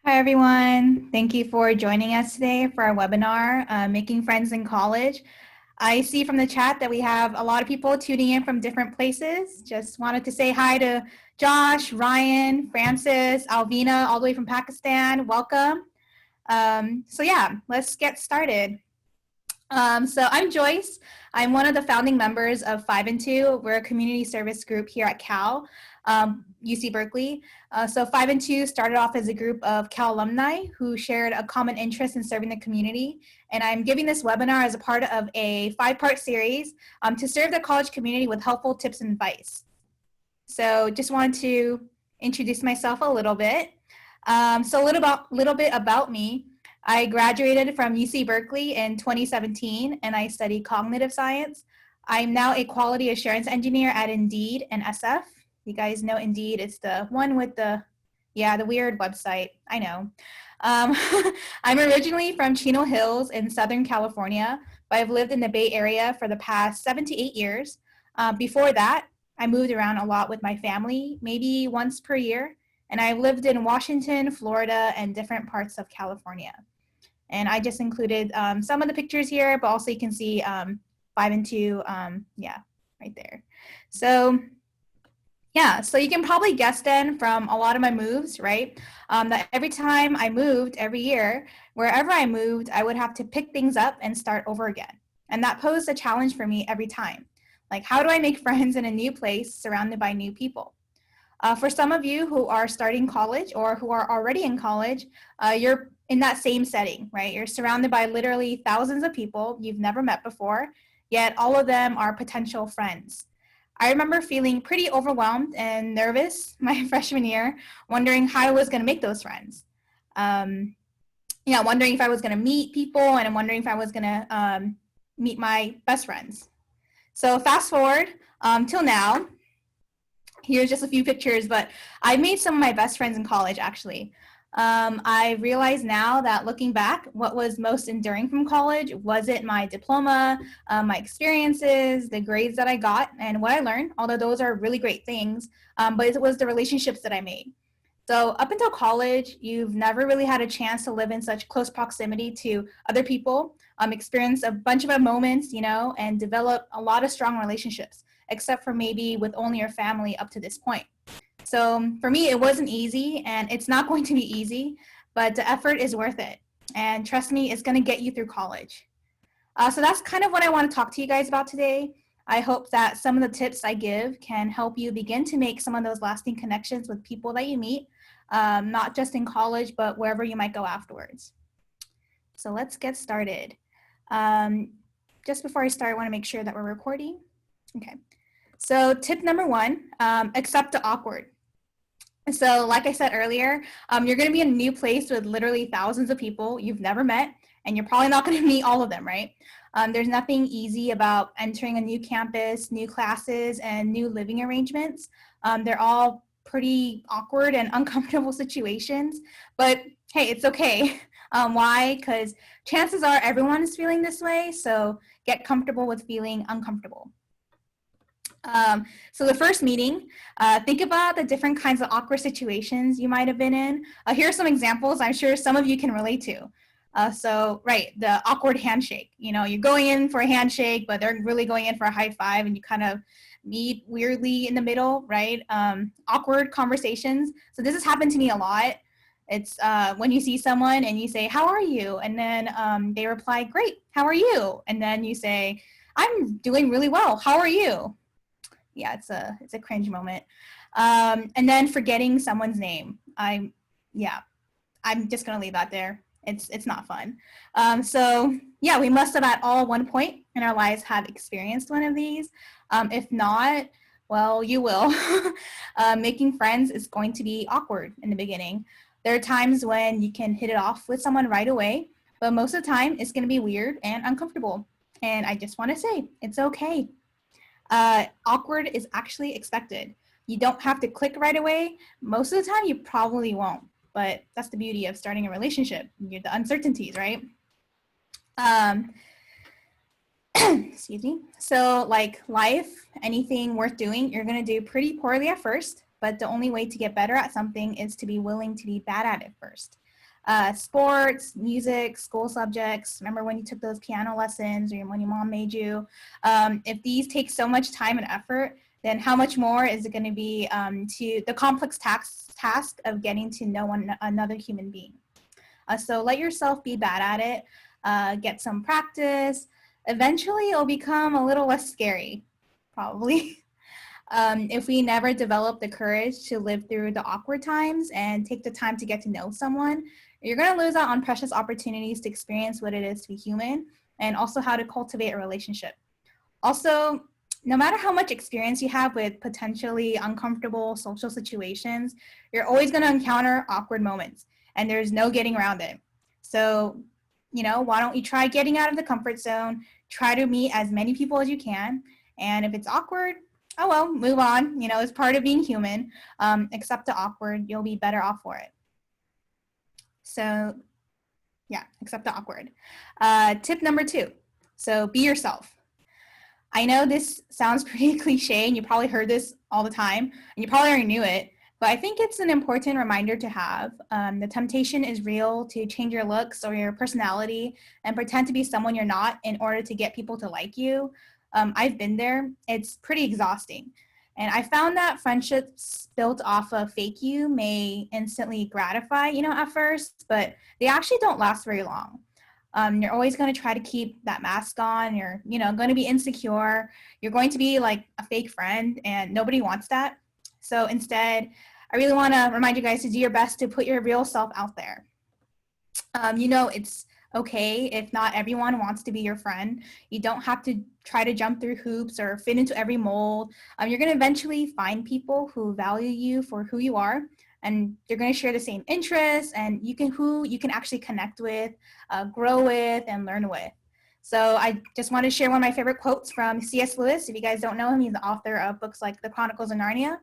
Hi, everyone. Thank you for joining us today for our webinar, Making Friends in College. I see from the chat that we have a lot of people tuning in from different places. Just wanted to say hi to Josh, Ryan, Francis, Alvina, all the way from Pakistan. Welcome. So let's get started. So I'm Joyce. I'm one of the founding members of Five&Two. We're a community service group here at Cal, UC Berkeley. So Five&Two started off as a group of Cal alumni who shared a common interest in serving the community. And I'm giving this webinar as a part of a 5-part series to serve the college community with helpful tips and advice. So just wanted to introduce myself a little bit. So a little bit about me. I graduated from UC Berkeley in 2017, and I study cognitive science. I'm now a quality assurance engineer at Indeed and SF. You guys know Indeed, it's the one with the weird website, I know. I'm originally from Chino Hills in Southern California, but I've lived in the Bay Area for the past 7 to 8 years. Before that, I moved around a lot with my family, maybe once per year, and I've lived in Washington, Florida, and different parts of California. And I just included some of the pictures here, but also you can see 5&Two, right there. So you can probably guess then from a lot of my moves, right? That every time I moved, every year, wherever I moved, I would have to pick things up and start over again. And that posed a challenge for me every time. Like, how do I make friends in a new place surrounded by new people? For some of you who are starting college or who are already in college, you're in that same setting, right? You're surrounded by literally thousands of people you've never met before, yet all of them are potential friends. I remember feeling pretty overwhelmed and nervous my freshman year, wondering how I was going to make those friends. Wondering if I was going to meet people, and I'm wondering if I was going to meet my best friends. So fast forward till now. Here's just a few pictures, but I made some of my best friends in college, actually. I realize now that looking back, what was most enduring from college wasn't my diploma, my experiences, the grades that I got, and what I learned, although those are really great things, but it was the relationships that I made. So up until college, you've never really had a chance to live in such close proximity to other people, experience a bunch of moments, and develop a lot of strong relationships, except for maybe with only your family up to this point. So for me, it wasn't easy, and it's not going to be easy, but the effort is worth it. And trust me, it's going to get you through college. So that's kind of what I want to talk to you guys about today. I hope that some of the tips I give can help you begin to make some of those lasting connections with people that you meet, not just in college, but wherever you might go afterwards. So let's get started. Just before I start, I want to make sure that we're recording. Okay. So tip number 1, accept the awkward. So like I said earlier, you're going to be in a new place with literally thousands of people you've never met, and you're probably not going to meet all of them, right? There's nothing easy about entering a new campus, new classes, and new living arrangements. They're all pretty awkward and uncomfortable situations, but hey, it's okay. Why? Because chances are everyone is feeling this way, so get comfortable with feeling uncomfortable. So the first meeting, think about the different kinds of awkward situations you might have been in. Here are some examples I'm sure some of you can relate to. The awkward handshake. You're going in for a handshake, but they're really going in for a high five, and you kind of meet weirdly in the middle, right? Awkward conversations. So this has happened to me a lot. It's when you see someone and you say, "How are you?" And then they reply, "Great, how are you?" And then you say, "I'm doing really well. How are you?" Yeah, it's a cringe moment. And then forgetting someone's name. I'm just gonna leave that there. It's not fun. We must have at all one point in our lives had experienced one of these. If not, well, you will. Making friends is going to be awkward in the beginning. There are times when you can hit it off with someone right away, but most of the time it's gonna be weird and uncomfortable. And I just wanna say, it's okay. Awkward is actually expected. You don't have to click right away. Most of the time, you probably won't, but that's the beauty of starting a relationship. The uncertainties, right? Excuse me. So like life, anything worth doing, you're going to do pretty poorly at first, but the only way to get better at something is to be willing to be bad at it first. Sports, music, school subjects. Remember when you took those piano lessons or when your mom made you? If these take so much time and effort, then how much more is it going to be to the complex task of getting to know another human being? So let yourself be bad at it. Get some practice. Eventually, it'll become a little less scary, probably. If we never develop the courage to live through the awkward times and take the time to get to know someone, you're going to lose out on precious opportunities to experience what it is to be human and also how to cultivate a relationship. Also, no matter how much experience you have with potentially uncomfortable social situations, you're always going to encounter awkward moments and there's no getting around it. So, why don't you try getting out of the comfort zone, try to meet as many people as you can, and if it's awkward, oh well, move on. It's part of being human. Accept the awkward, you'll be better off for it. So yeah, accept the awkward. Tip number 2, so be yourself. I know this sounds pretty cliche and you probably heard this all the time and you probably already knew it, but I think it's an important reminder to have. The temptation is real to change your looks or your personality and pretend to be someone you're not in order to get people to like you. I've been there. It's pretty exhausting. And I found that friendships built off of fake you may instantly gratify, at first, but they actually don't last very long. You're always going to try to keep that mask on. You're, going to be insecure. You're going to be like a fake friend, and nobody wants that. So instead, I really want to remind you guys to do your best to put your real self out there. It's okay if not everyone wants to be your friend. You don't have to try to jump through hoops or fit into every mold. You're going to eventually find people who value you for who you are, and you're going to share the same interests and who you can actually connect with, grow with, and learn with. So I just want to share one of my favorite quotes from C.S. Lewis. If you guys don't know him, he's the author of books like The Chronicles of Narnia.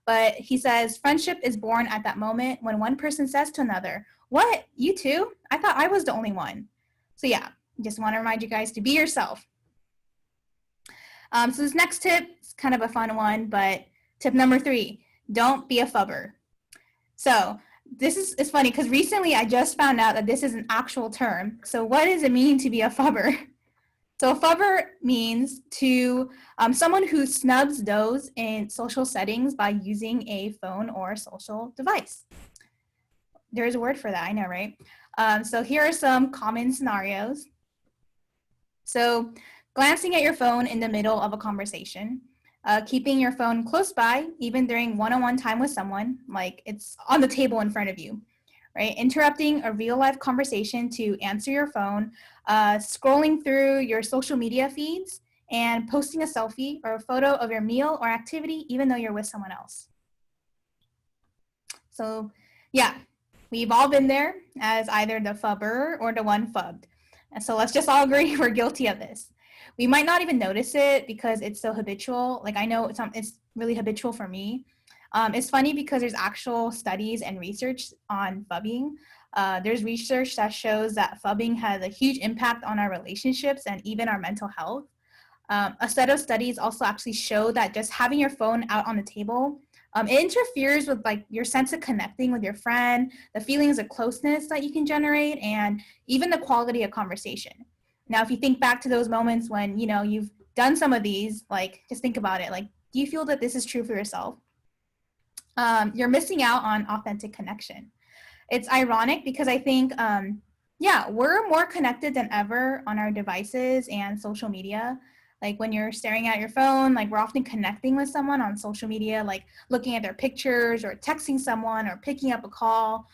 But he says, friendship is born at that moment when one person says to another, "What? You too? I thought I was the only one." So yeah, just want to remind you guys to be yourself. So this next tip is kind of a fun one, but tip number 3, don't be a fubber. So this is funny because recently I just found out that this is an actual term. So what does it mean to be a fubber? So a fubber means to someone who snubs those in social settings by using a phone or social device. There's a word for that, I know, right? So here are some common scenarios. So glancing at your phone in the middle of a conversation, keeping your phone close by, even during one-on-one time with someone, like it's on the table in front of you, right? Interrupting a real-life conversation to answer your phone, scrolling through your social media feeds, and posting a selfie or a photo of your meal or activity, even though you're with someone else. So yeah, we've all been there as either the fubber or the one fubbed. And so let's just all agree we're guilty of this. We might not even notice it because it's so habitual. Like I know it's really habitual for me. It's funny because there's actual studies and research on fubbing. There's research that shows that fubbing has a huge impact on our relationships and even our mental health. A set of studies also actually show that just having your phone out on the table, it interferes with like your sense of connecting with your friend, the feelings of closeness that you can generate, and even the quality of conversation. Now, if you think back to those moments when, you've done some of these, like just think about it. Like, do you feel that this is true for yourself? You're missing out on authentic connection. It's ironic because I think, we're more connected than ever on our devices and social media. Like when you're staring at your phone, like we're often connecting with someone on social media, like looking at their pictures or texting someone or picking up a call.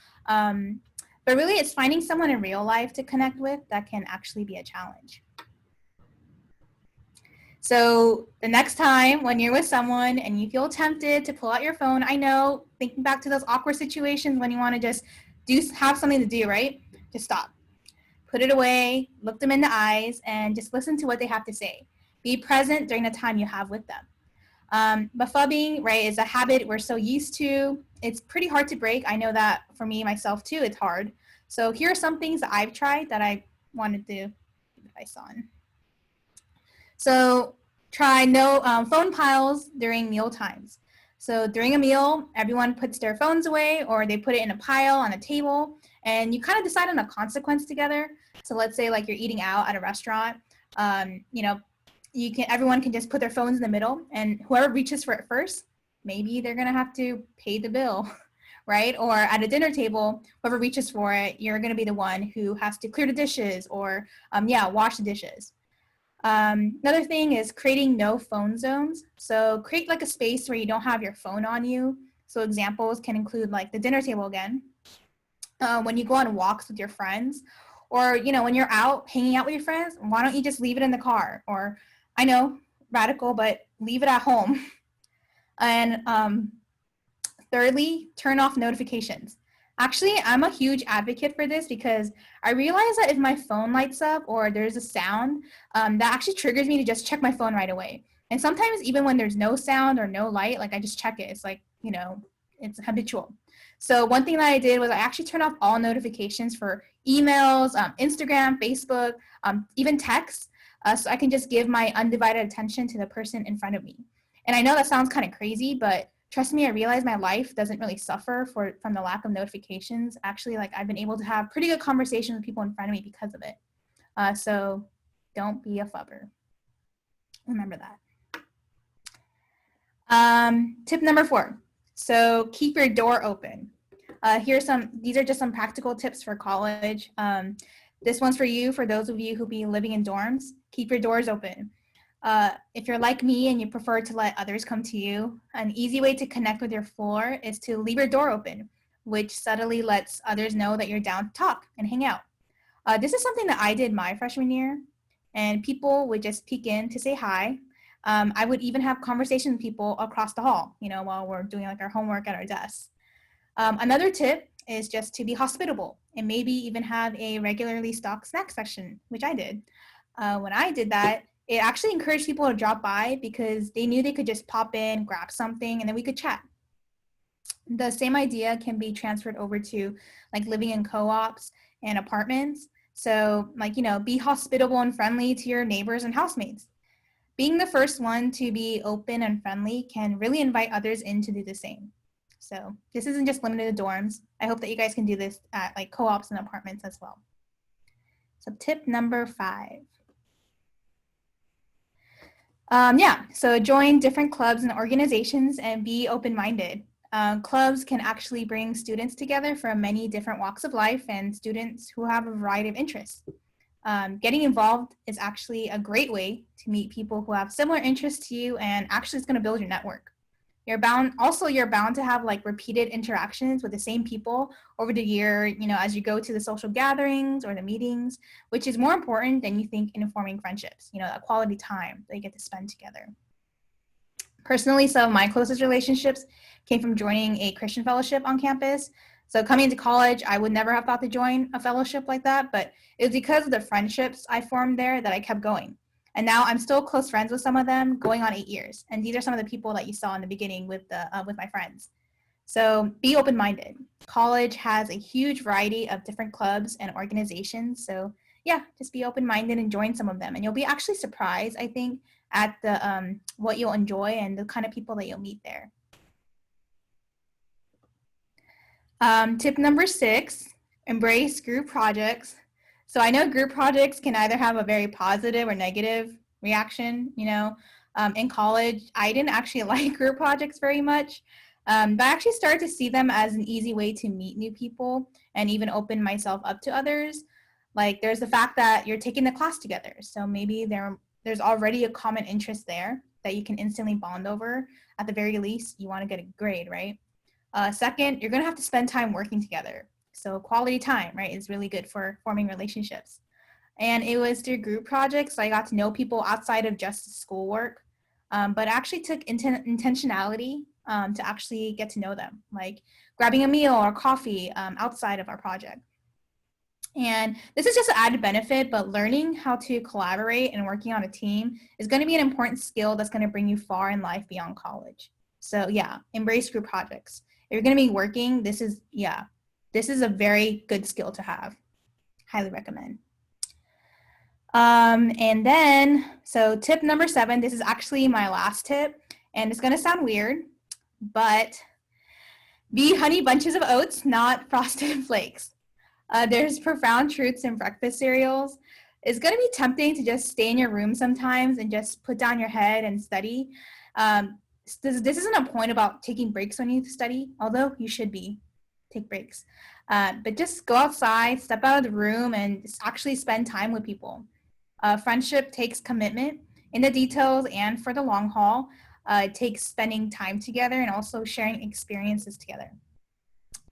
But really it's finding someone in real life to connect with that can actually be a challenge. So the next time when you're with someone and you feel tempted to pull out your phone, I know, thinking back to those awkward situations when you want to just have something to do, right? Just stop. Put it away, look them in the eyes, and just listen to what they have to say. Be present during the time you have with them. But fubbing, right, is a habit we're so used to. It's pretty hard to break. I know that for me, myself too, it's hard. So here are some things that I've tried that I wanted to give advice on. So try no phone piles during meal times. So during a meal, everyone puts their phones away or they put it in a pile on a table and you kind of decide on a consequence together. So let's say like you're eating out at a restaurant, you know, everyone can just put their phones in the middle, and whoever reaches for it first, maybe they're gonna have to pay the bill, right? Or at a dinner table, whoever reaches for it, you're gonna be the one who has to clear the dishes or wash the dishes. Another thing is creating no phone zones. So create like a space where you don't have your phone on you. So examples can include like the dinner table again, when you go on walks with your friends, or when you're out hanging out with your friends, why don't you just leave it in the car? Or I know, radical, but leave it at home. And thirdly, turn off notifications. Actually, I'm a huge advocate for this because I realize that if my phone lights up or there's a sound, that actually triggers me to just check my phone right away. And sometimes even when there's no sound or no light, like I just check it. It's like, it's habitual. So one thing that I did was I actually turned off all notifications for emails, Instagram, Facebook, even texts, so I can just give my undivided attention to the person in front of me. And I know that sounds kind of crazy, but trust me, I realize my life doesn't really suffer from the lack of notifications. Actually, like I've been able to have pretty good conversations with people in front of me because of it. So don't be a fubber. Remember that. Tip number 4. So keep your door open. These are just some practical tips for college. This one's for you, for those of you who be living in dorms. Keep your doors open. If you're like me and you prefer to let others come to you, an easy way to connect with your floor is to leave your door open, which subtly lets others know that you're down to talk and hang out. This is something that I did my freshman year, and people would just peek in to say hi. I would even have conversations with people across the hall, while we're doing like our homework at our desks. Another tip is just to be hospitable and maybe even have a regularly stocked snack section, which I did. When I did that, it actually encouraged people to drop by because they knew they could just pop in, grab something, and then we could chat. The same idea can be transferred over to like living in co-ops and apartments. So be hospitable and friendly to your neighbors and housemates. Being the first one to be open and friendly can really invite others in to do the same. So this isn't just limited to dorms. I hope that you guys can do this at like co-ops and apartments as well. So tip number 5. So join different clubs and organizations and be open-minded. Clubs can actually bring students together from many different walks of life and students who have a variety of interests. Getting involved is actually a great way to meet people who have similar interests to you, and actually it's going to build your network. You're bound to have like repeated interactions with the same people over the year, as you go to the social gatherings or the meetings, which is more important than you think in forming friendships, that quality time that you get to spend together. Personally, some of my closest relationships came from joining a Christian fellowship on campus. So coming into college, I would never have thought to join a fellowship like that, but it was because of the friendships I formed there that I kept going. And now I'm still close friends with some of them, going on 8 years. And these are some of the people that you saw in the beginning with my friends. So be open-minded. College has a huge variety of different clubs and organizations. So yeah, just be open-minded and join some of them. And you'll be actually surprised, I think, at the what you'll enjoy and the kind of people that you'll meet there. Tip number 6, embrace group projects. So I know group projects can either have a very positive or negative reaction. In college, I didn't actually like group projects very much, but I actually started to see them as an easy way to meet new people and even open myself up to others. Like there's the fact that you're taking the class together. So maybe there's already a common interest there that you can instantly bond over. At the very least, you want to get a grade, right? Second, you're going to have to spend time working together. So quality time, right, is really good for forming relationships. And it was through group projects I got to know people outside of just schoolwork, but actually took intentionality to actually get to know them, like grabbing a meal or coffee outside of our project. And this is just an added benefit, but learning how to collaborate and working on a team is going to be an important skill that's going to bring you far in life beyond college. So yeah, embrace group projects. If you're going to be working, this is a very good skill to have. Highly recommend. And then, so tip number 7, this is actually my last tip, and it's going to sound weird, but be honey bunches of oats, not frosted flakes. There's profound truths in breakfast cereals. It's going to be tempting to just stay in your room sometimes and just put down your head and study. This isn't a point about taking breaks when you study, although you should take breaks. But just go outside, step out of the room, and actually spend time with people. Friendship takes commitment in the details and for the long haul. It takes spending time together and also sharing experiences together.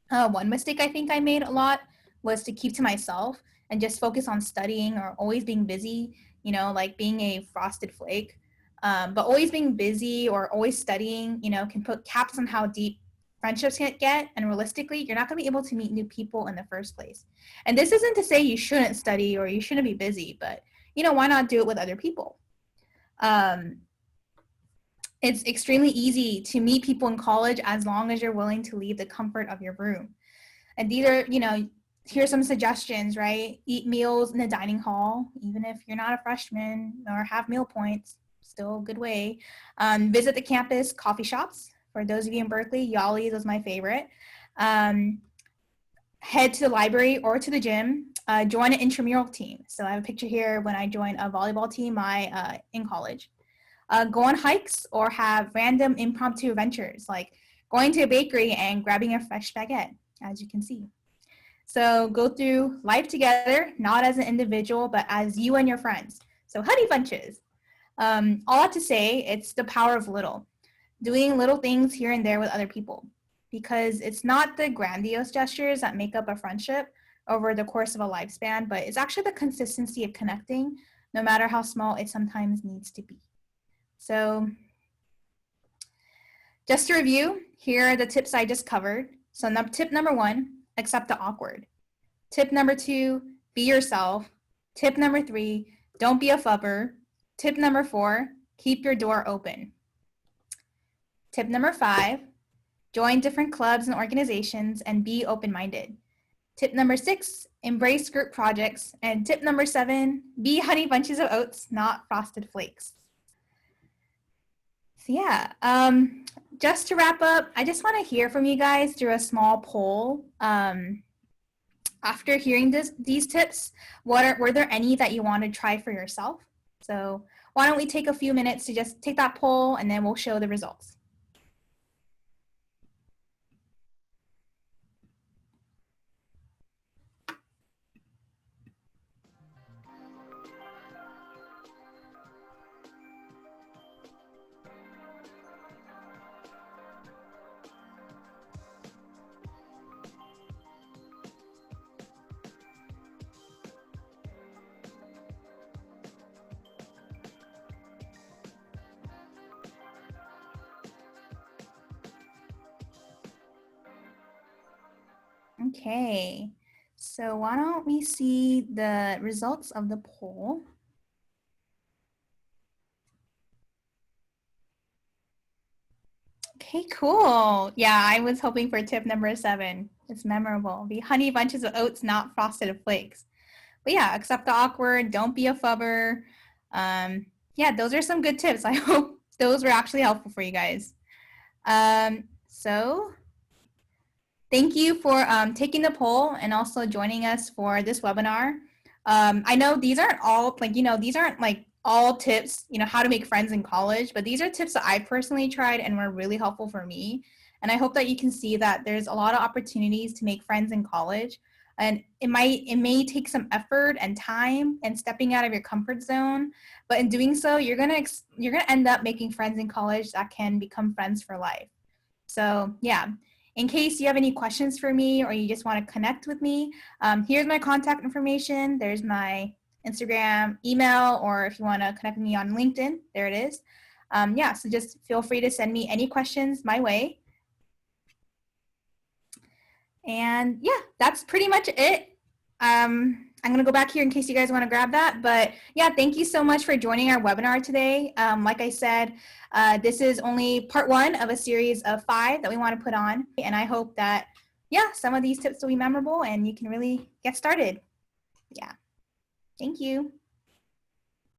One mistake I think I made a lot was to keep to myself and just focus on studying or always being busy, like being a frosted flake. But always being busy or always studying, can put caps on how deep friendships can get. And realistically, you're not going to be able to meet new people in the first place. And this isn't to say you shouldn't study or you shouldn't be busy, but, why not do it with other people? It's extremely easy to meet people in college as long as you're willing to leave the comfort of your room. And these are, here's some suggestions, right? Eat meals in the dining hall, even if you're not a freshman or have meal points, still a good way. Visit the campus coffee shops. For those of you in Berkeley, Yali's was my favorite. Head to the library or to the gym. Join an intramural team. So I have a picture here when I joined a volleyball team in college. Go on hikes or have random impromptu adventures, like going to a bakery and grabbing a fresh baguette, as you can see. So go through life together, not as an individual, but as you and your friends. So honey bunches. All that to say, it's the power of little. Doing little things here and there with other people. Because it's not the grandiose gestures that make up a friendship over the course of a lifespan, but it's actually the consistency of connecting, no matter how small it sometimes needs to be. So just to review, here are the tips I just covered. So tip number 1, accept the awkward. Tip number 2, be yourself. Tip number 3, don't be a fubber. Tip number 4, keep your door open. Tip number 5, join different clubs and organizations and be open-minded. Tip number 6, embrace group projects. And tip number 7, be honey bunches of oats, not frosted flakes. So yeah, just to wrap up, I just want to hear from you guys through a small poll. After hearing these tips, were there any that you want to try for yourself? So why don't we take a few minutes to just take that poll and then we'll show the results. Okay, so why don't we see the results of the poll? Okay, cool. Yeah, I was hoping for tip number 7. It's memorable. Be honey bunches of oats, not frosted flakes. But yeah, accept the awkward. Don't be a fubber. Yeah, those are some good tips. I hope those were actually helpful for you guys. So thank you for taking the poll and also joining us for this webinar. I know these aren't all these aren't like all tips, how to make friends in college, but these are tips that I personally tried and were really helpful for me. And I hope that you can see that there's a lot of opportunities to make friends in college. And it may take some effort and time and stepping out of your comfort zone, but in doing so, you're gonna end up making friends in college that can become friends for life. So yeah, in case you have any questions for me or you just want to connect with me, here's my contact information. There's my Instagram, email, or if you want to connect with me on LinkedIn, there it is. Yeah, so just feel free to send me any questions my way. And yeah, that's pretty much it. I'm going to go back here in case you guys want to grab that. But yeah, thank you so much for joining our webinar today. Like I said, this is only part 1 of a series of 5 that we want to put on. And I hope that, yeah, some of these tips will be memorable and you can really get started. Yeah, thank you.